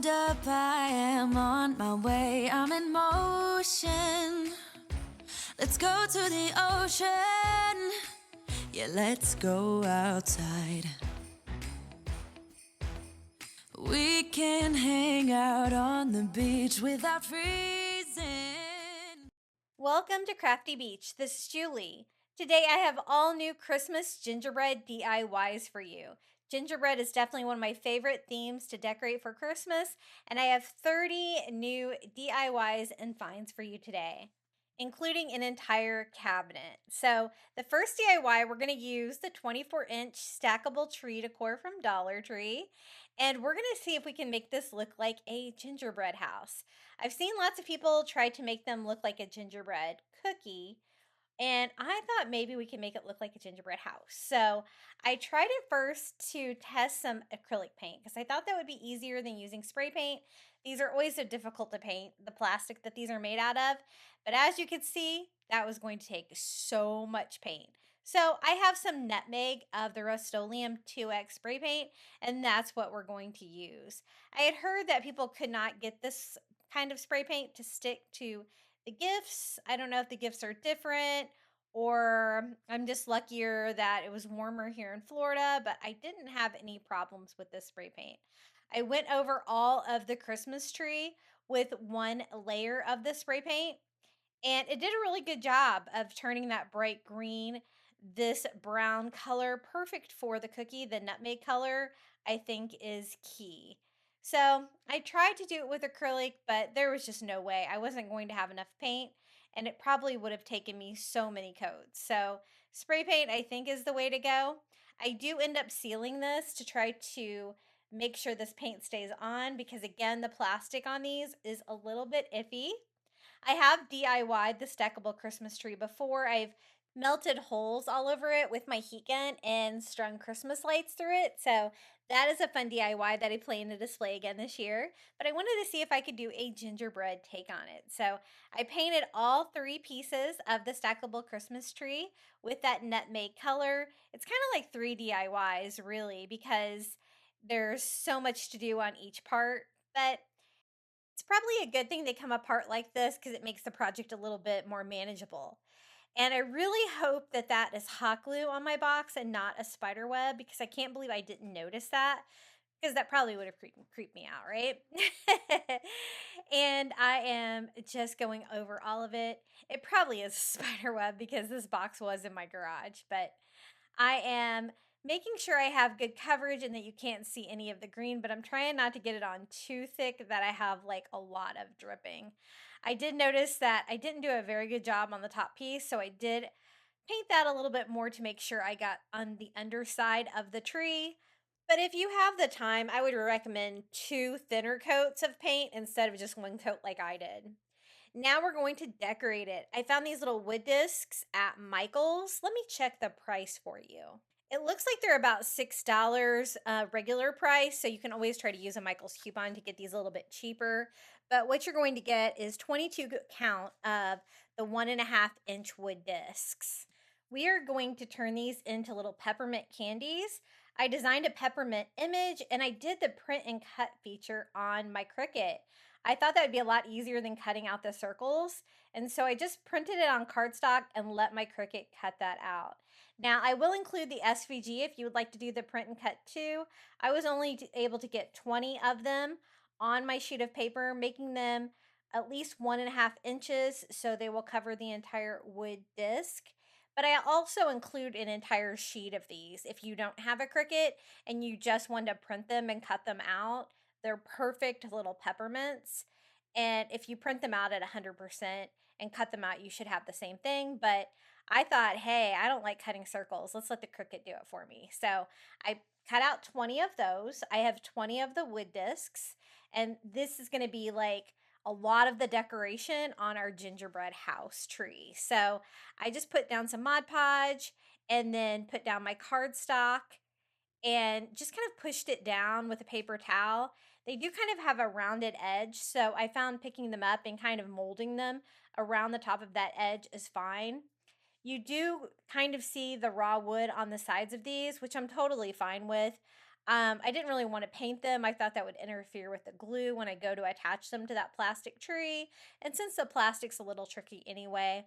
Hold up, I am on my way, I'm in motion. Let's go to the ocean. Yeah, let's go outside. We can hang out on the beach without freezing. Welcome to Crafty Beach. This is Julie. Today I have all new Christmas gingerbread DIYs for you. Gingerbread is definitely one of my favorite themes to decorate for Christmas, and I have 30 new DIYs and finds for you today, including an entire cabinet. So the first DIY, we're going to use the 24-inch stackable tree decor from Dollar Tree, and we're going to see if we can make this look like a gingerbread house. I've seen lots of people try to make them look like a gingerbread cookie, and I thought maybe we can make it look like a gingerbread house. So I tried it first to test some acrylic paint because I thought that would be easier than using spray paint. These are always so difficult to paint, the plastic that these are made out of. But as you can see, that was going to take so much paint. So I have some nutmeg of the Rust-Oleum 2X spray paint, and that's what we're going to use. I had heard that people could not get this kind of spray paint to stick to the gifts. I don't know if the gifts are different, or I'm just luckier that it was warmer here in Florida, but I didn't have any problems with this spray paint. I went over all of the Christmas tree with one layer of the spray paint, and it did a really good job of turning that bright green, this brown color, perfect for the cookie. The nutmeg color, I think, is key. So I tried to do it with acrylic, but there was just no way. I wasn't going to have enough paint, and it probably would have taken me so many coats. So spray paint, I think, is the way to go. I do end up sealing this to try to make sure this paint stays on because, again, the plastic on these is a little bit iffy. I have DIY'd the stackable Christmas tree before. I've melted holes all over it with my heat gun and strung Christmas lights through it. So that is a fun DIY that I plan to display again this year. But I wanted to see if I could do a gingerbread take on it. So I painted all 3 pieces of the stackable Christmas tree with that nutmeg color. It's kind of like 3 DIYs really because there's so much to do on each part. But it's probably a good thing they come apart like this because it makes the project a little bit more manageable. And I really hope that that is hot glue on my box and not a spider web because I can't believe I didn't notice that because that probably would have creeped me out, right? And I am just going over all of it. It probably is a spider web because this box was in my garage, but I am making sure I have good coverage and that you can't see any of the green, but I'm trying not to get it on too thick that I have like a lot of dripping. I did notice that I didn't do a very good job on the top piece, so I did paint that a little bit more to make sure I got on the underside of the tree. But if you have the time, I would recommend 2 thinner coats of paint instead of just 1 coat like I did. Now we're going to decorate it. I found these little wood discs at Michael's. Let me check the price for you. It looks like they're about $6 regular price, so you can always try to use a Michael's coupon to get these a little bit cheaper. But what you're going to get is 22 count of the 1.5-inch wood discs. We are going to turn these into little peppermint candies. I designed a peppermint image and I did the print and cut feature on my Cricut. I thought that would be a lot easier than cutting out the circles. And so I just printed it on cardstock and let my Cricut cut that out. Now I will include the SVG if you would like to do the print and cut too. I was only able to get 20 of them on my sheet of paper, making them at least 1.5 inches so they will cover the entire wood disc. But I also include an entire sheet of these. If you don't have a Cricut and you just want to print them and cut them out, they're perfect little peppermints. And if you print them out at 100% and cut them out, you should have the same thing. But I thought, hey, I don't like cutting circles. Let's let the Cricut do it for me. So I cut out 20 of those. I have 20 of the wood discs. And this is going to be like a lot of the decoration on our gingerbread house tree. So I just put down some Mod Podge and then put down my cardstock and just kind of pushed it down with a paper towel. They do kind of have a rounded edge, so I found picking them up and kind of molding them around the top of that edge is fine. You do kind of see the raw wood on the sides of these, which I'm totally fine with. I didn't really want to paint them. I thought that would interfere with the glue when I go to attach them to that plastic tree. And since the plastic's a little tricky anyway,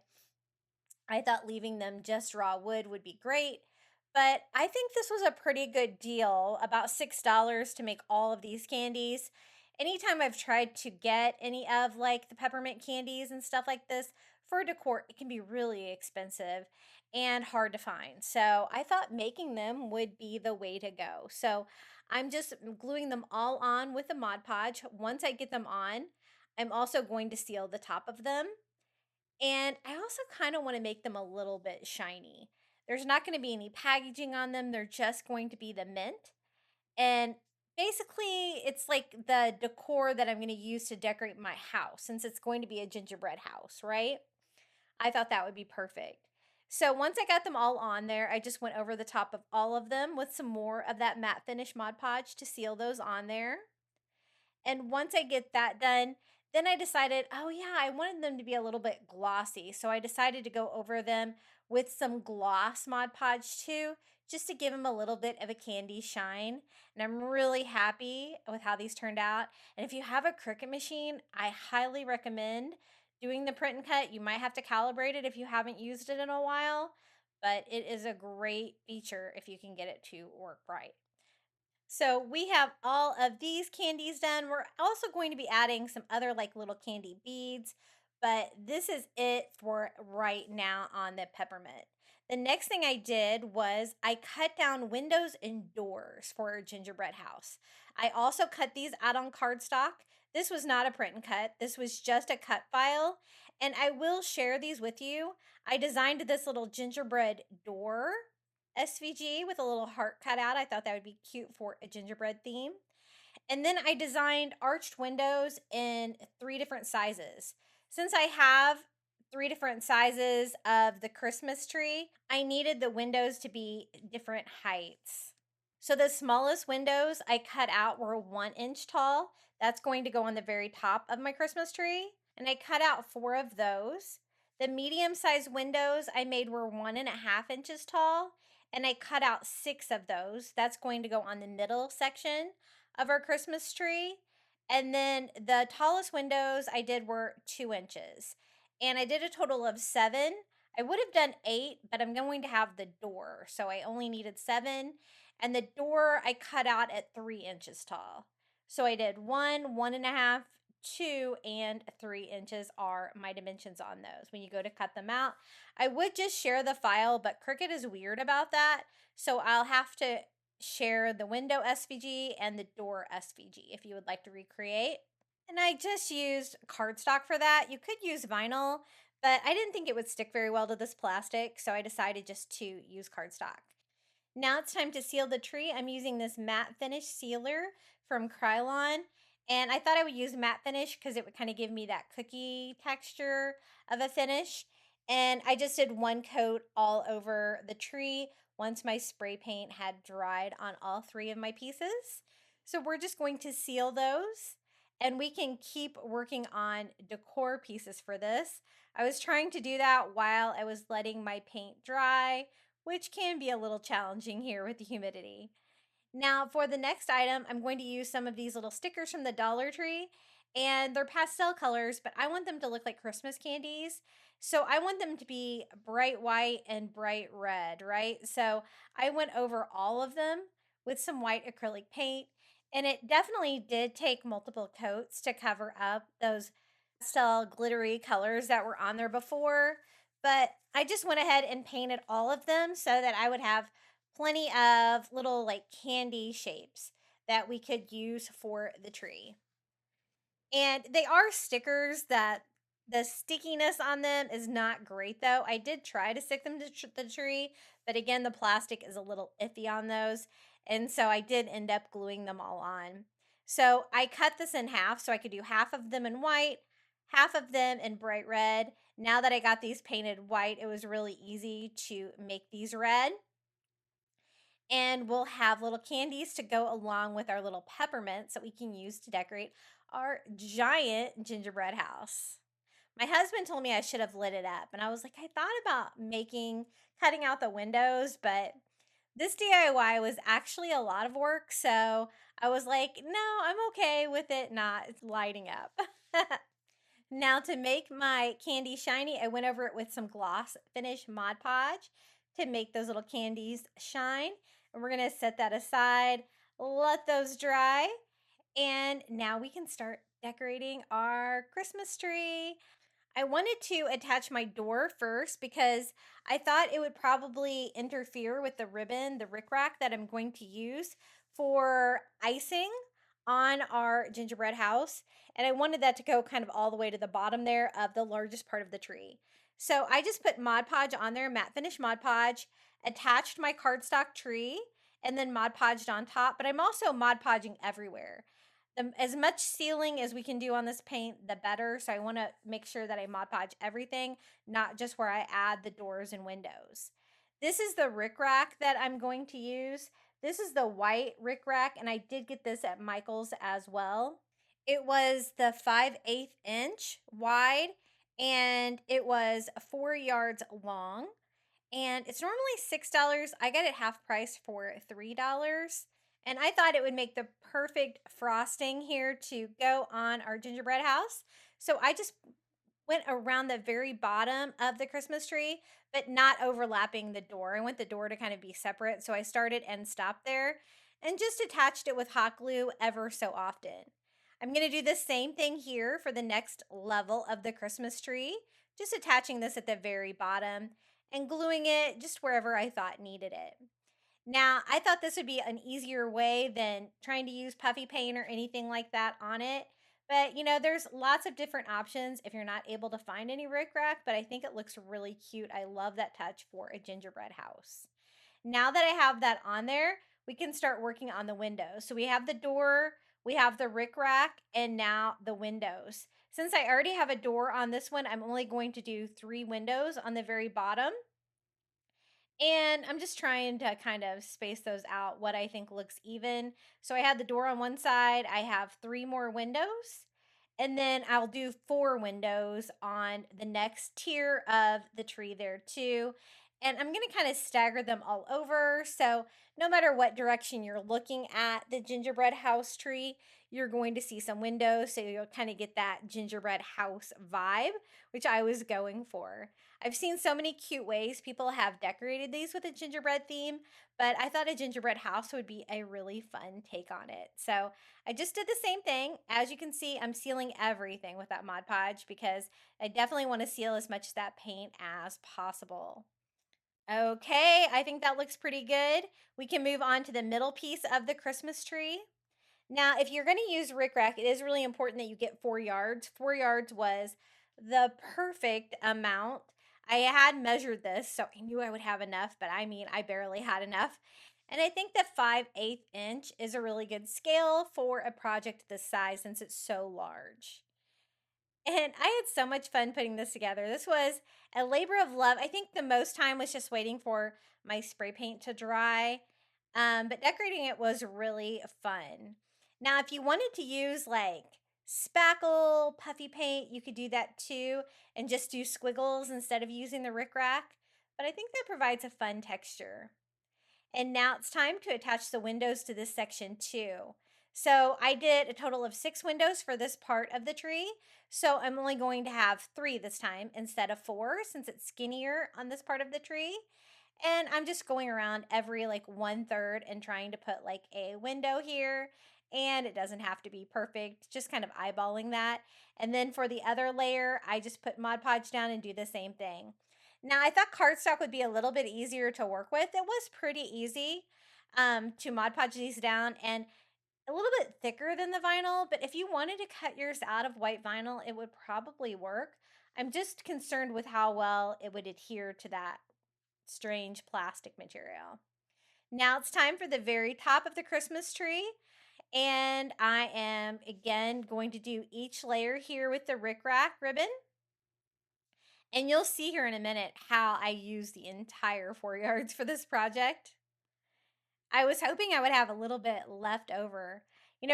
I thought leaving them just raw wood would be great. But I think this was a pretty good deal, about $6 to make all of these candies. Anytime I've tried to get any of like the peppermint candies and stuff like this for decor, it can be really expensive and hard to find. So I thought making them would be the way to go. So I'm just gluing them all on with a Mod Podge. Once I get them on, I'm also going to seal the top of them, and I also kind of want to make them a little bit shiny. There's not going to be any packaging on them. They're just going to be the mint. And basically, it's like the decor that I'm going to use to decorate my house since it's going to be a gingerbread house, right? I thought that would be perfect. So once I got them all on there, I just went over the top of all of them with some more of that matte finish Mod Podge to seal those on there. And once I get that done, then I decided, oh yeah, I wanted them to be a little bit glossy. So I decided to go over them with some gloss Mod Podge too, just to give them a little bit of a candy shine. And I'm really happy with how these turned out. And if you have a Cricut machine, I highly recommend doing the print and cut. You might have to calibrate it if you haven't used it in a while, but it is a great feature if you can get it to work right. So we have all of these candies done. We're also going to be adding some other like little candy beads, but this is it for right now on the peppermint. The next thing I did was I cut down windows and doors for a gingerbread house. I also cut these out on cardstock. This was not a print and cut. This was just a cut file, and I will share these with you. I designed this little gingerbread door SVG with a little heart cut out. I thought that would be cute for a gingerbread theme. And then I designed arched windows in 3 different sizes. Since I have 3 different sizes of the Christmas tree, I needed the windows to be different heights. So the smallest windows I cut out were 1 inch tall. That's going to go on the very top of my Christmas tree. And I cut out 4 of those. The medium-sized windows I made were 1.5 inches tall, and I cut out 6 of those. That's going to go on the middle section of our Christmas tree. And then the tallest windows I did were 2 inches. And I did a total of 7. I would have done 8, but I'm going to have the door. So I only needed 7. And the door I cut out at 3 inches tall. So I did 1, 1.5, 2, and 3 inches are my dimensions on those when you go to cut them out. I would just share the file, but Cricut is weird about that. So I'll have to share the window SVG and the door SVG if you would like to recreate. And I just used cardstock for that. You could use vinyl, but I didn't think it would stick very well to this plastic, so I decided just to use cardstock. Now it's time to seal the tree. I'm using this matte finish sealer from Krylon. And I thought I would use matte finish because it would kind of give me that cookie texture of a finish. And I just did 1 coat all over the tree once my spray paint had dried on all 3 of my pieces. So we're just going to seal those, and we can keep working on decor pieces for this. I was trying to do that while I was letting my paint dry, which can be a little challenging here with the humidity. Now for the next item, I'm going to use some of these little stickers from the Dollar Tree, and they're pastel colors, but I want them to look like Christmas candies. So I want them to be bright white and bright red, right? So I went over all of them with some white acrylic paint, and it definitely did take multiple coats to cover up those pastel glittery colors that were on there before. But I just went ahead and painted all of them so that I would have plenty of little like candy shapes that we could use for the tree. And they are stickers that the stickiness on them is not great though. I did try to stick them to the tree, but again, the plastic is a little iffy on those. And so I did end up gluing them all on. So I cut this in half so I could do half of them in white, half of them in bright red. Now that I got these painted white, it was really easy to make these red. And we'll have little candies to go along with our little peppermints that we can use to decorate our giant gingerbread house. My husband told me I should have lit it up, and I was like, I thought about cutting out the windows, but This DIY was actually a lot of work, so I was like, no, I'm okay with it not lighting up. Now to make my candy shiny, I went over it with some gloss finish Mod Podge to make those little candies shine. And we're gonna set that aside, let those dry, and now we can start decorating our Christmas tree. I wanted to attach my door first because I thought it would probably interfere with the ribbon, the rickrack that I'm going to use for icing on our gingerbread house. And I wanted that to go kind of all the way to the bottom there of the largest part of the tree. So I just put Mod Podge on there, matte finish Mod Podge, attached my cardstock tree, and then Mod Podged on top. But I'm also Mod Podging everywhere. As much sealing as we can do on this paint, the better. So I want to make sure that I Mod Podge everything, not just where I add the doors and windows. This is the rickrack that I'm going to use. This is the white rickrack, and I did get this at Michael's as well. It was the 5/8 inch wide, and it was 4 yards long, and it's normally $6. I got it half price for $3. And I thought it would make the perfect frosting here to go on our gingerbread house. So I just went around the very bottom of the Christmas tree, but not overlapping the door. I want the door to kind of be separate. So I started and stopped there and just attached it with hot glue ever so often. I'm going to do the same thing here for the next level of the Christmas tree, just attaching this at the very bottom and gluing it just wherever I thought needed it. Now, I thought this would be an easier way than trying to use puffy paint or anything like that on it. But, there's lots of different options if you're not able to find any rickrack, but I think it looks really cute. I love that touch for a gingerbread house. Now that I have that on there, we can start working on the windows. So we have the door, we have the rickrack, and now the windows. Since I already have a door on this one, I'm only going to do 3 windows on the very bottom. And I'm just trying to kind of space those out what I think looks even. So I had the door on one side, I have 3 more windows, and then I'll do 4 windows on the next tier of the tree there too. And I'm going to kind of stagger them all over. So no matter what direction you're looking at the gingerbread house tree, you're going to see some windows. So you'll kind of get that gingerbread house vibe, which I was going for. I've seen so many cute ways people have decorated these with a gingerbread theme, but I thought a gingerbread house would be a really fun take on it. So I just did the same thing. As you can see, I'm sealing everything with that Mod Podge because I definitely want to seal as much of that paint as possible. Okay, I think that looks pretty good. We can move on to the middle piece of the Christmas tree. Now, if you're going to use rickrack, it is really important that you get 4 yards. 4 yards was the perfect amount. I had measured this, so I knew I would have enough, but I mean, I barely had enough. And I think that 5/8 inch is a really good scale for a project this size since it's so large. And I had so much fun putting this together. This was a labor of love. I think the most time was just waiting for my spray paint to dry. But decorating it was really fun. Now, if you wanted to use like spackle, puffy paint, you could do that too and just do squiggles instead of using the rickrack. But I think that provides a fun texture. And now it's time to attach the windows to this section too. So I did a total of 6 windows for this part of the tree. So I'm only going to have 3 this time instead of 4 since it's skinnier on this part of the tree. And I'm just going around every like 1/3 and trying to put like a window here. And it doesn't have to be perfect, just kind of eyeballing that. And then for the other layer, I just put Mod Podge down and do the same thing. Now, I thought cardstock would be a little bit easier to work with. It was pretty easy to Mod Podge these down and a little bit thicker than the vinyl. But if you wanted to cut yours out of white vinyl, it would probably work. I'm just concerned with how well it would adhere to that strange plastic material. Now it's time for the very top of the Christmas tree. And I am again going to do each layer here with the rickrack ribbon. And you'll see here in a minute how I use the entire 4 yards for this project. I was hoping I would have a little bit left over.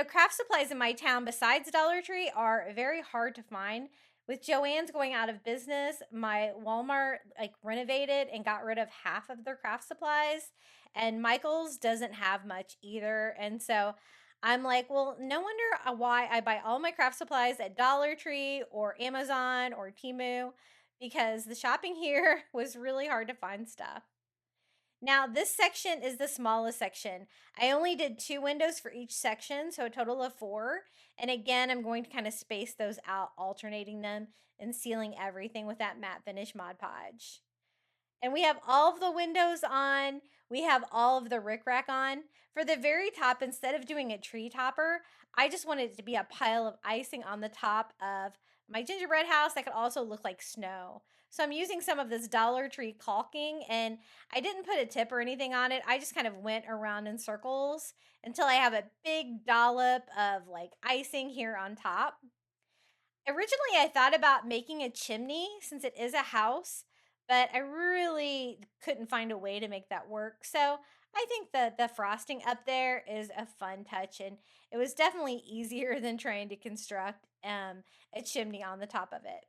Craft supplies in my town besides Dollar Tree are very hard to find, With Joann's going out of business, my Walmart like renovated and got rid of half of their craft supplies, and Michael's doesn't have much either. And so I'm like, well, no wonder why I buy all my craft supplies at Dollar Tree or Amazon or Temu, because the shopping here was really hard to find stuff. Now, this section is the smallest section. I only did 2 windows for each section, so a total of 4. And again, I'm going to kind of space those out, alternating them and sealing everything with that matte finish Mod Podge. And we have all of the windows on. We have all of the rickrack on. For the very top, instead of doing a tree topper, I just wanted it to be a pile of icing on the top of my gingerbread house that could also look like snow. So I'm using some of this Dollar Tree caulking, and I didn't put a tip or anything on it. I just kind of went around in circles until I have a big dollop of like icing here on top. Originally, I thought about making a chimney since it is a house, but I really couldn't find a way to make that work. So I think the frosting up there is a fun touch, and it was definitely easier than trying to construct a chimney on the top of it.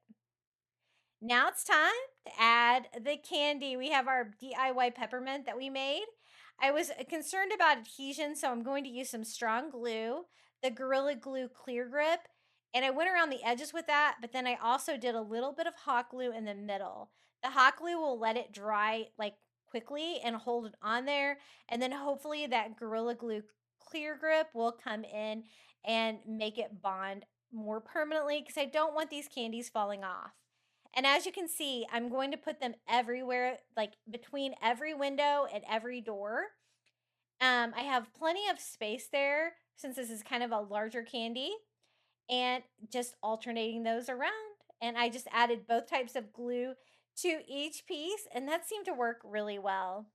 Now it's time to add the candy. We have our DIY peppermint that we made. I was concerned about adhesion, so I'm going to use some strong glue, the Gorilla Glue Clear Grip, and I went around the edges with that, but then I also did a little bit of hot glue in the middle. The hot glue will let it dry like quickly and hold it on there, and then hopefully that Gorilla Glue Clear Grip will come in and make it bond more permanently, because I don't want these candies falling off. And as you can see, I'm going to put them everywhere, like between every window and every door. I have plenty of space there since this is kind of a larger candy, and just alternating those around. And I just added both types of glue to each piece, and that seemed to work really well.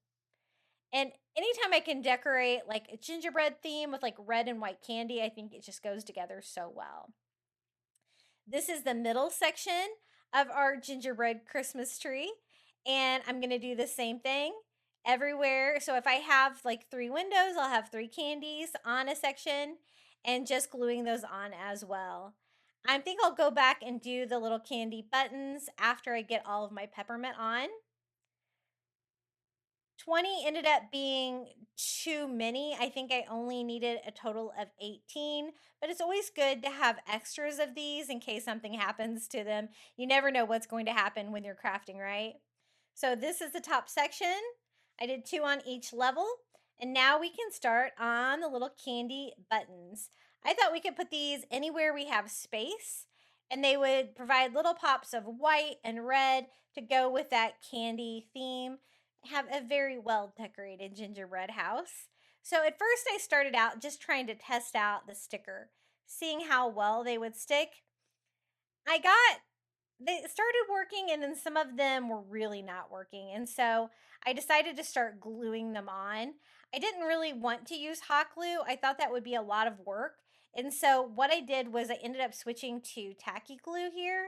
And anytime I can decorate like a gingerbread theme with like red and white candy, I think it just goes together so well. This is the middle section of our gingerbread Christmas tree. And I'm going to do the same thing everywhere. So if I have like 3 windows, I'll have 3 candies on a section and just gluing those on as well. I think I'll go back and do the little candy buttons after I get all of my peppermint on. 20 ended up being too many. I think I only needed a total of 18, but it's always good to have extras of these in case something happens to them. You never know what's going to happen when you're crafting, right? So this is the top section. I did 2 on each level, and now we can start on the little candy buttons. I thought we could put these anywhere we have space, and they would provide little pops of white and red to go with that candy theme. Have a very well decorated gingerbread house. So at first I started out just trying to test out the sticker, seeing how well they would stick. I got they started working, and then some of them were really not working. And so I decided to start gluing them on. I didn't really want to use hot glue. I thought that would be a lot of work. And so what I did was I ended up switching to tacky glue here.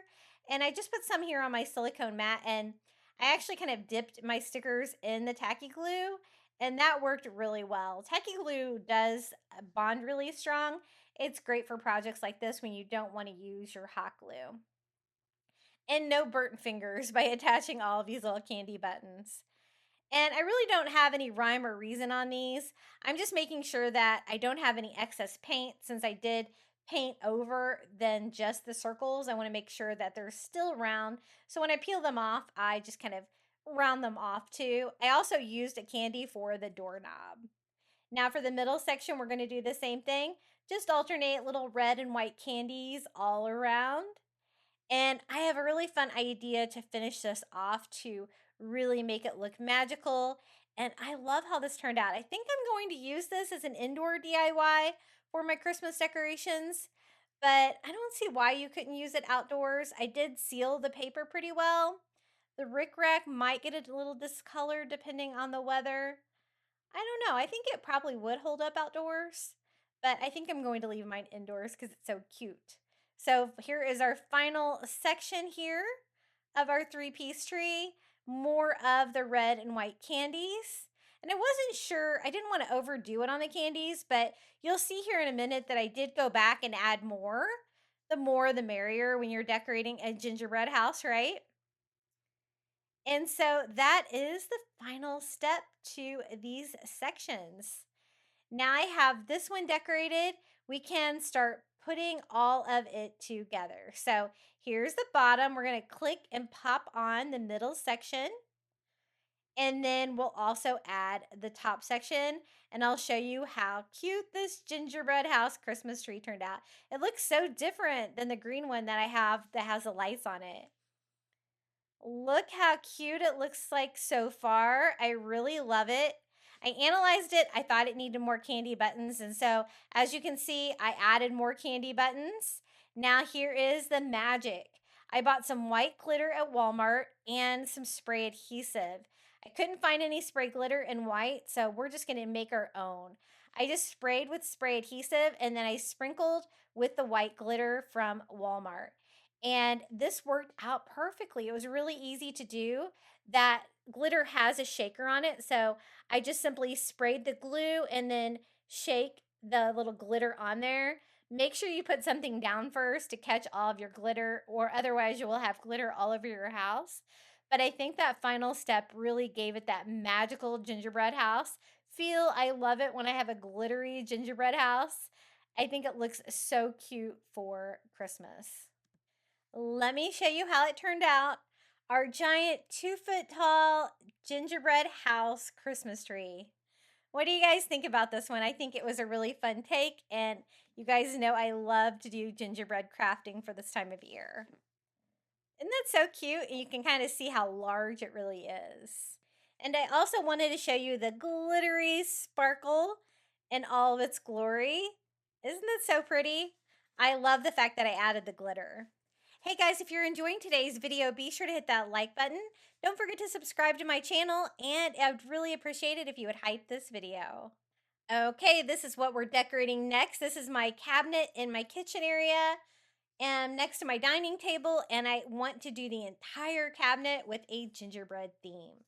And I just put some here on my silicone mat, and I actually kind of dipped my stickers in the tacky glue, and that worked really well. Tacky glue does bond really strong. It's great for projects like this when you don't want to use your hot glue. And no burnt fingers by attaching all of these little candy buttons. And I really don't have any rhyme or reason on these. I'm just making sure that I don't have any excess paint, since I did paint over than just the circles. I want to make sure that they're still round. So when I peel them off, I just kind of round them off too. I also used a candy for the doorknob. Now for the middle section, we're going to do the same thing. Just alternate little red and white candies all around. And I have a really fun idea to finish this off to really make it look magical. And I love how this turned out. I think I'm going to use this as an indoor DIY for my Christmas decorations, but I don't see why you couldn't use it outdoors. I did seal the paper pretty well. The rickrack might get a little discolored depending on the weather. I don't know. I think it probably would hold up outdoors, but I think I'm going to leave mine indoors because it's so cute. So here is our final section here of our 3-piece tree. More of the red and white candies. And I wasn't sure, I didn't want to overdo it on the candies, but you'll see here in a minute that I did go back and add more. The more the merrier when you're decorating a gingerbread house, right? And so that is the final step to these sections. Now I have this one decorated. We can start putting all of it together. So here's the bottom. We're going to click and pop on the middle section. And then we'll also add the top section, and I'll show you how cute this gingerbread house Christmas tree turned out. It looks so different than the green one that I have that has the lights on it. Look how cute it looks like so far. I really love it. I analyzed it. I thought it needed more candy buttons. And so, as you can see, I added more candy buttons. Now, here is the magic. I bought some white glitter at Walmart and some spray adhesive. I couldn't find any spray glitter in white, so we're just going to make our own. I just sprayed with spray adhesive and then I sprinkled with the white glitter from Walmart. And this worked out perfectly. It was really easy to do. That glitter has a shaker on it. So I just simply sprayed the glue and then shake the little glitter on there. Make sure you put something down first to catch all of your glitter, or otherwise you will have glitter all over your house. But I think that final step really gave it that magical gingerbread house feel. I love it when I have a glittery gingerbread house. I think it looks so cute for Christmas. Let me show you how it turned out. Our giant 2 foot tall gingerbread house Christmas tree. What do you guys think about this one? I think it was a really fun take, and you guys know I love to do gingerbread crafting for this time of year. Isn't that so cute? And you can kind of see how large it really is. And I also wanted to show you the glittery sparkle in all of its glory. Isn't that so pretty? I love the fact that I added the glitter. Hey guys, if you're enjoying today's video, be sure to hit that like button. Don't forget to subscribe to my channel, and I'd really appreciate it if you would hype this video. Okay, this is what we're decorating next. This is my cabinet in my kitchen area and next to my dining table, and I want to do the entire cabinet with a gingerbread theme.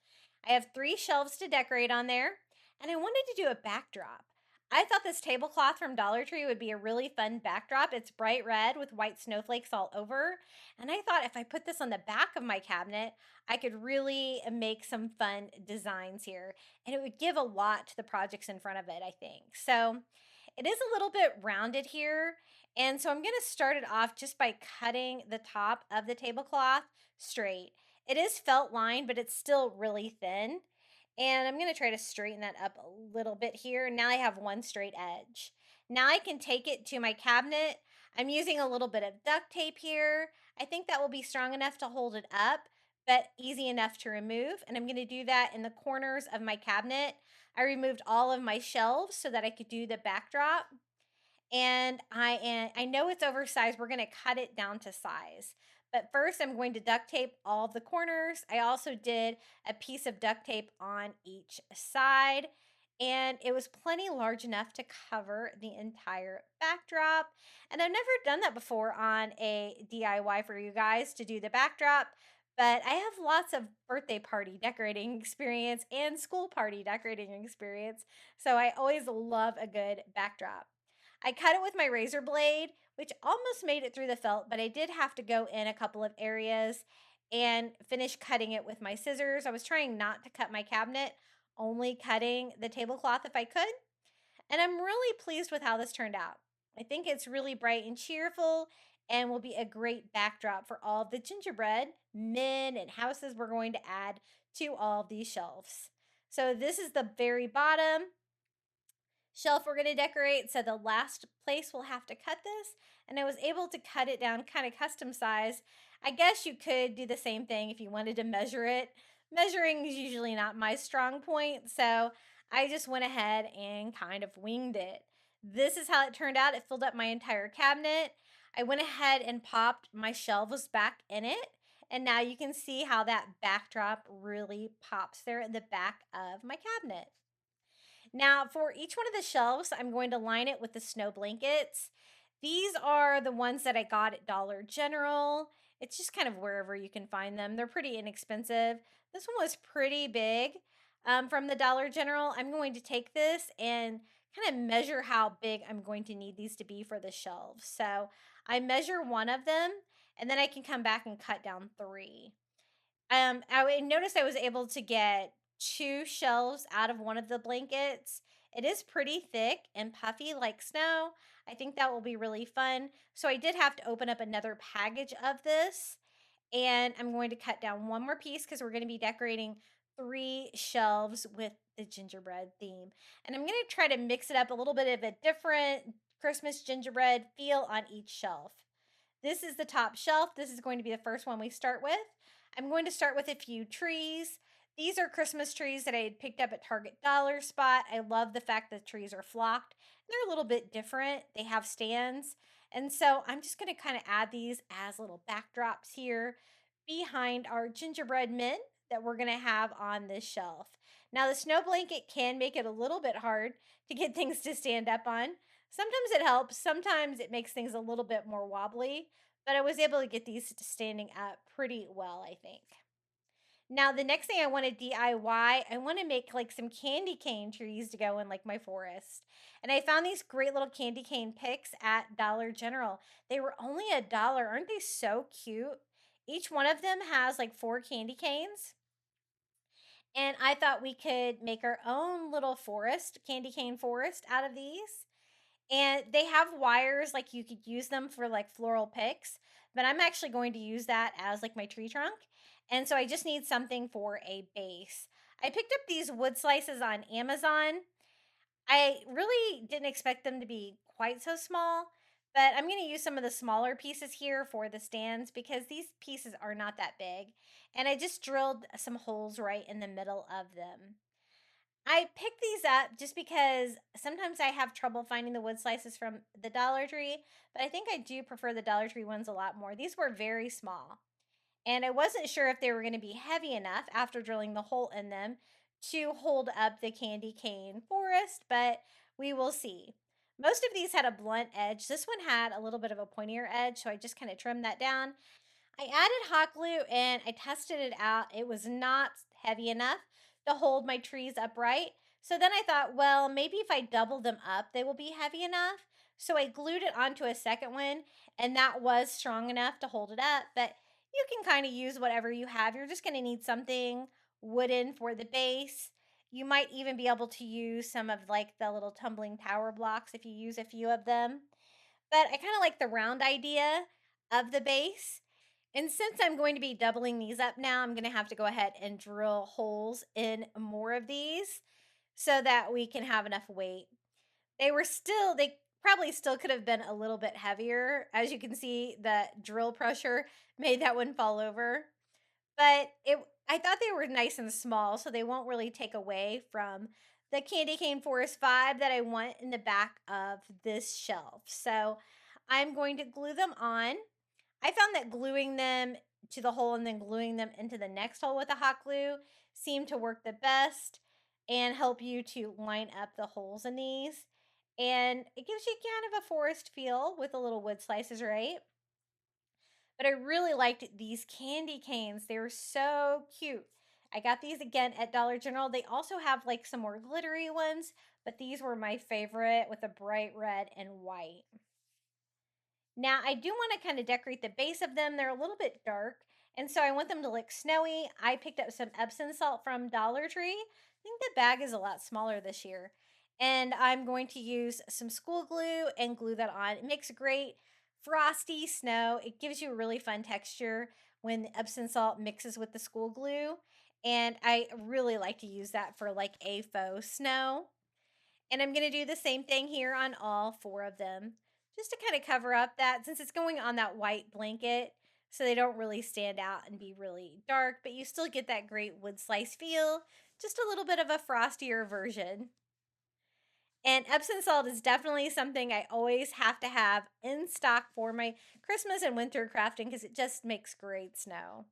I have 3 shelves to decorate on there, and I wanted to do a backdrop. I thought this tablecloth from Dollar Tree would be a really fun backdrop. It's bright red with white snowflakes all over, and I thought if I put this on the back of my cabinet, I could really make some fun designs here, and it would give a lot to the projects in front of it, I think. So it is a little bit rounded here, and so I'm going to start it off just by cutting the top of the tablecloth straight. It is felt lined, but it's still really thin. And I'm going to try to straighten that up a little bit here. Now I have one straight edge. Now I can take it to my cabinet. I'm using a little bit of duct tape here. I think that will be strong enough to hold it up, but easy enough to remove. And I'm going to do that in the corners of my cabinet. I removed all of my shelves so that I could do the backdrop. And I know it's oversized. We're going to cut it down to size. But first, I'm going to duct tape all of the corners. I also did a piece of duct tape on each side, and it was plenty large enough to cover the entire backdrop. And I've never done that before on a DIY for you guys to do the backdrop, but I have lots of birthday party decorating experience and school party decorating experience, so I always love a good backdrop. I cut it with my razor blade, which almost made it through the felt, but I did have to go in a couple of areas and finish cutting it with my scissors. I was trying not to cut my cabinet, only cutting the tablecloth if I could. And I'm really pleased with how this turned out. I think it's really bright and cheerful and will be a great backdrop for all the gingerbread men and houses we're going to add to all these shelves. So this is the very bottom shelf we're going to decorate. So the last place we'll have to cut this, and I was able to cut it down kind of custom size. I guess you could do the same thing if you wanted to measure it. Measuring is usually not my strong point, so I just went ahead and kind of winged it. This is how it turned out. It filled up my entire cabinet. I went ahead and popped my shelves back in it, and now you can see how that backdrop really pops there in the back of my cabinet. Now, for each one of the shelves, I'm going to line it with the snow blankets. These are the ones that I got at Dollar General. It's just kind of wherever you can find them. They're pretty inexpensive. This one was pretty big from the Dollar General. I'm going to take this and kind of measure how big I'm going to need these to be for the shelves. So I measure one of them and then I can come back and cut down three. Noticed I was able to get two shelves out of one of the blankets. It is pretty thick and puffy like snow. I think that will be really fun. So I did have to open up another package of this, and I'm going to cut down one more piece because we're going to be decorating three shelves with the gingerbread theme. And I'm going to try to mix it up a little bit of a different Christmas gingerbread feel on each shelf. This is the top shelf. This is going to be the first one we start with. I'm going to start with a few trees. These are Christmas trees that I had picked up at Target Dollar Spot. I love the fact that trees are flocked. They're a little bit different. They have stands. And so I'm just going to kind of add these as little backdrops here behind our gingerbread men that we're going to have on this shelf. Now, the snow blanket can make it a little bit hard to get things to stand up on. Sometimes it helps, sometimes it makes things a little bit more wobbly, but I was able to get these standing up pretty well, I think. Now, the next thing I want to DIY, I want to make like some candy cane trees to go in like my forest. And I found these great little candy cane picks at Dollar General. They were only $1. Aren't they so cute? Each one of them has like 4 candy canes. And I thought we could make our own little forest, candy cane forest out of these. And they have wires, like you could use them for like floral picks, but I'm actually going to use that as like my tree trunk. And so I just need something for a base. I picked up these wood slices on Amazon. I really didn't expect them to be quite so small, but I'm going to use some of the smaller pieces here for the stands because these pieces are not that big. And I just drilled some holes right in the middle of them. I picked these up just because sometimes I have trouble finding the wood slices from the Dollar Tree, but I think I do prefer the Dollar Tree ones a lot more. These were very small, and I wasn't sure if they were going to be heavy enough after drilling the hole in them to hold up the candy cane forest, but we will see. Most of these had a blunt edge. This one had a little bit of a pointier edge, so I just kind of trimmed that down. I added hot glue and I tested it out. It was not heavy enough to hold my trees upright. So then I thought, well, maybe if I double them up, they will be heavy enough. So I glued it onto a second one, and that was strong enough to hold it up. But you can kind of use whatever you have. You're just going to need something wooden for the base. You might even be able to use some of like the little tumbling tower blocks if you use a few of them. But I kind of like the round idea of the base. And since I'm going to be doubling these up now, I'm going to have to go ahead and drill holes in more of these so that we can have enough weight. They probably still could have been a little bit heavier. As you can see, the drill pressure made that one fall over. But I thought they were nice and small, so they won't really take away from the candy cane forest vibe that I want in the back of this shelf. So I'm going to glue them on. I found that gluing them to the hole and then gluing them into the next hole with a hot glue seemed to work the best and help you to line up the holes in these. And it gives you kind of a forest feel with the little wood slices, right? But I really liked these candy canes. They were so cute. I got these again at Dollar General. They also have like some more glittery ones, but these were my favorite with a bright red and white. Now, I do want to kind of decorate the base of them. They're a little bit dark, and so I want them to look snowy. I picked up some Epsom salt from Dollar Tree. I think the bag is a lot smaller this year. And I'm going to use some school glue and glue that on. It makes great frosty snow. It gives you a really fun texture when the Epsom salt mixes with the school glue. And I really like to use that for like a faux snow. And I'm going to do the same thing here on all 4 of them, just to kind of cover up that, since it's going on that white blanket, so they don't really stand out and be really dark, but you still get that great wood slice feel, just a little bit of a frostier version. And Epsom salt is definitely something I always have to have in stock for my Christmas and winter crafting because it just makes great snow.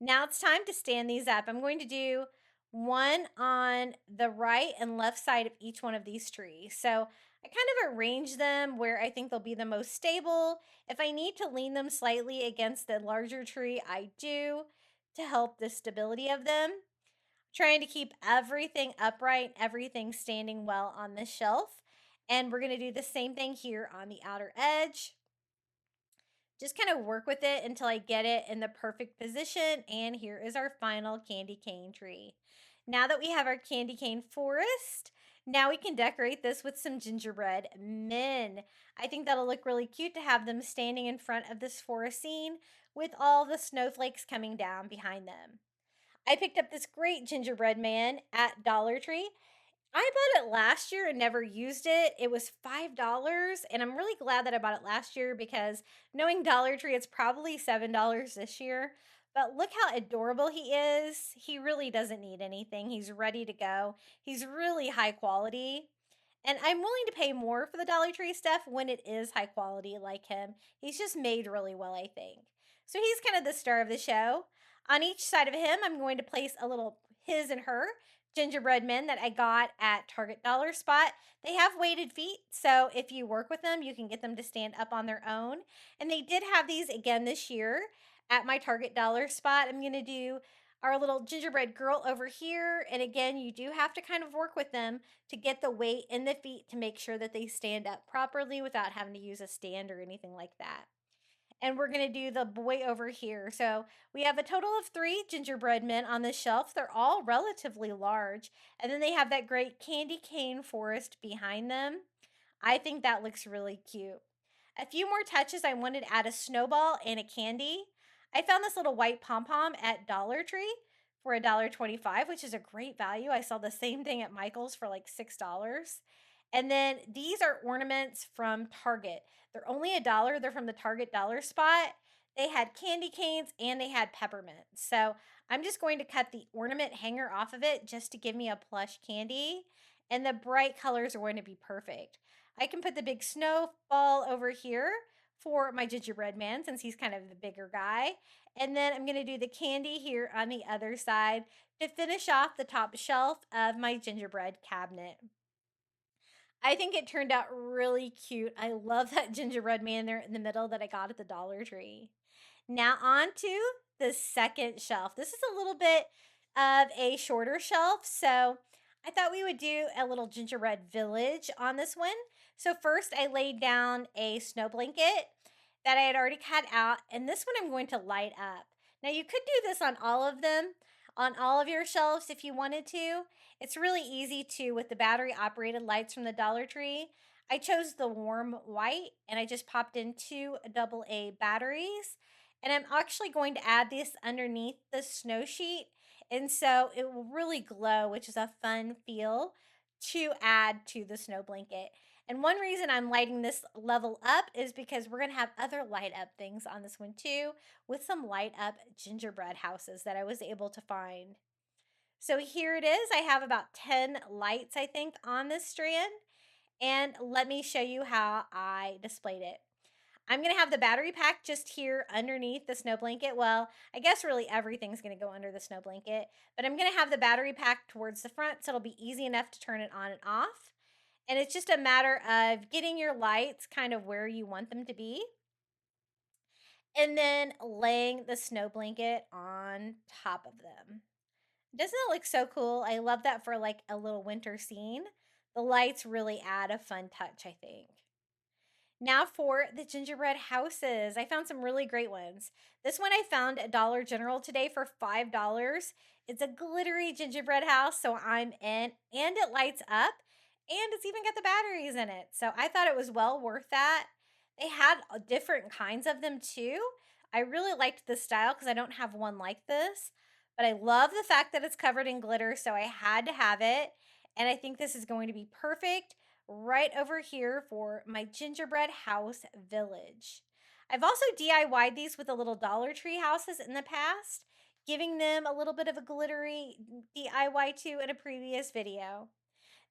Now it's time to stand these up. I'm going to do one on the right and left side of each one of these trees. So I kind of arrange them where I think they'll be the most stable. If I need to lean them slightly against the larger tree, I do to help the stability of them. Trying to keep everything upright, everything standing well on the shelf. And we're going to do the same thing here on the outer edge. Just kind of work with it until I get it in the perfect position. And here is our final candy cane tree. Now that we have our candy cane forest, now we can decorate this with some gingerbread men. I think that'll look really cute to have them standing in front of this forest scene with all the snowflakes coming down behind them. I picked up this great gingerbread man at Dollar Tree. I bought it last year and never used it. It was $5, and I'm really glad that I bought it last year because knowing Dollar Tree, it's probably $7 this year. But look how adorable he is. He really doesn't need anything. He's ready to go. He's really high quality. And I'm willing to pay more for the Dollar Tree stuff when it is high quality like him. He's just made really well, I think. So he's kind of the star of the show. On each side of him, I'm going to place a little his and her gingerbread men that I got at Target Dollar Spot. They have weighted feet, so if you work with them, you can get them to stand up on their own. And they did have these again this year at my Target Dollar Spot. I'm going to do our little gingerbread girl over here. And again, you do have to kind of work with them to get the weight in the feet to make sure that they stand up properly without having to use a stand or anything like that. And we're going to do the boy over here. So we have a total of 3 gingerbread men on this shelf. They're all relatively large. And then they have that great candy cane forest behind them. I think that looks really cute. A few more touches. I wanted to add a snowball and a candy. I found this little white pom-pom at Dollar Tree for $1.25, which is a great value. I saw the same thing at Michael's for like $6. And then these are ornaments from Target. They're only $1. They're from the Target Dollar Spot. They had candy canes and they had peppermint. So I'm just going to cut the ornament hanger off of it just to give me a plush candy. And the bright colors are going to be perfect. I can put the big snowball over here for my gingerbread man since he's kind of the bigger guy. And then I'm going to do the candy here on the other side to finish off the top shelf of my gingerbread cabinet. I think it turned out really cute. I love that gingerbread man there in the middle that I got at the Dollar Tree. Now on to the second shelf. This is a little bit of a shorter shelf, so I thought we would do a little gingerbread village on this one. So first I laid down a snow blanket that I had already cut out, and this one I'm going to light up. Now you could do this on all of them, on all of your shelves if you wanted to. It's really easy to with the battery operated lights from the Dollar Tree. I chose the warm white and I just popped in 2 AA batteries. And I'm actually going to add this underneath the snow sheet. And so it will really glow, which is a fun feel to add to the snow blanket. And one reason I'm lighting this level up is because we're going to have other light up things on this one too, with some light up gingerbread houses that I was able to find. So here it is. I have about 10 lights, I think, on this strand. And let me show you how I displayed it. I'm going to have the battery pack just here underneath the snow blanket. Well, I guess really everything's going to go under the snow blanket, but I'm going to have the battery pack towards the front so it'll be easy enough to turn it on and off. And it's just a matter of getting your lights kind of where you want them to be. And then laying the snow blanket on top of them. Doesn't it look so cool? I love that for like a little winter scene. The lights really add a fun touch, I think. Now for the gingerbread houses. I found some really great ones. This one I found at Dollar General today for $5. It's a glittery gingerbread house, so I'm in, and it lights up, and it's even got the batteries in it. So I thought it was well worth that. They had different kinds of them too. I really liked this style because I don't have one like this, but I love the fact that it's covered in glitter, so I had to have it. And I think this is going to be perfect right over here for my gingerbread house village. I've also DIY'd these with the little Dollar Tree houses in the past, giving them a little bit of a glittery DIY too in a previous video.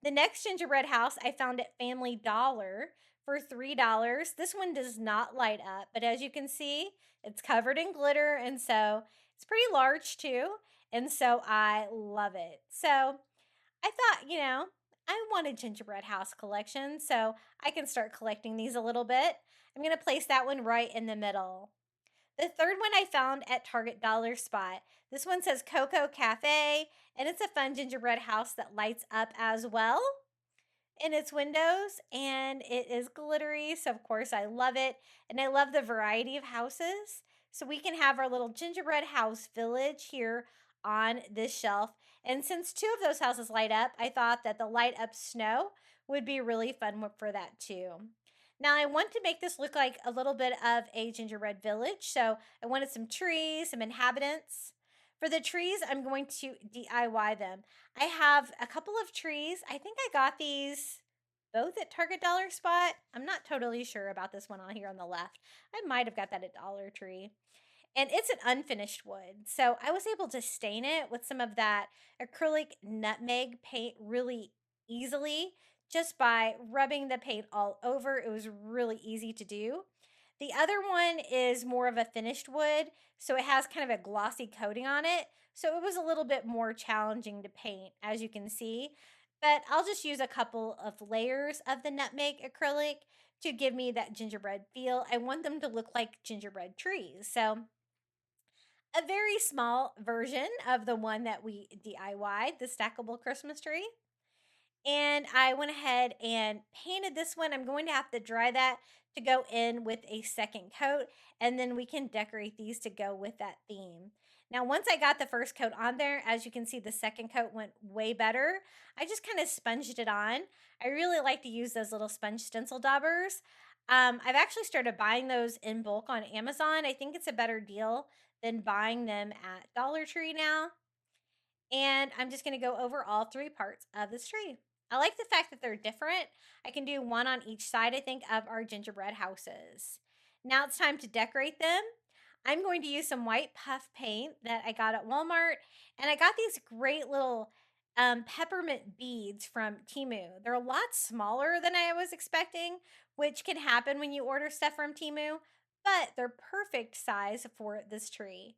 The next gingerbread house I found at Family Dollar for $3. This one does not light up, but as you can see, it's covered in glitter, and so it's pretty large too, and so I love it. So I thought, I want a gingerbread house collection, so I can start collecting these a little bit. I'm going to place that one right in the middle. The third one I found at Target Dollar Spot. This one says Cocoa Cafe, and it's a fun gingerbread house that lights up as well. in its windows, and it is glittery, so of course I love it. And I love the variety of houses. So we can have our little gingerbread house village here on this shelf. And since two of those houses light up, I thought that the light up snow would be really fun for that too. Now I want to make this look like a little bit of a gingerbread village. So I wanted some trees, some inhabitants. For the trees, I'm going to DIY them. I have a couple of trees. I think I got these both at Target Dollar Spot. I'm not totally sure about this one on here on the left. I might have got that at Dollar Tree. And it's an unfinished wood. So I was able to stain it with some of that acrylic nutmeg paint really easily just by rubbing the paint all over. It was really easy to do. The other one is more of a finished wood, so it has kind of a glossy coating on it. So it was a little bit more challenging to paint, as you can see. But I'll just use a couple of layers of the nutmeg acrylic to give me that gingerbread feel. I want them to look like gingerbread trees. So a very small version of the one that we DIY'd, the stackable Christmas tree. And I went ahead and painted this one. I'm going to have to dry that to go in with a second coat, and then we can decorate these to go with that theme. Now, once I got the first coat on there, as you can see, the second coat went way better. I just kind of sponged it on. I really like to use those little sponge stencil daubers. I've actually started buying those in bulk on Amazon. I think it's a better deal than buying them at Dollar Tree now. And I'm just going to go over all three parts of this tree. I like the fact that they're different. I can do one on each side, I think, of our gingerbread houses. Now it's time to decorate them. I'm going to use some white puff paint that I got at Walmart. And I got these great little peppermint beads from Temu. They're a lot smaller than I was expecting, which can happen when you order stuff from Temu, but they're perfect size for this tree.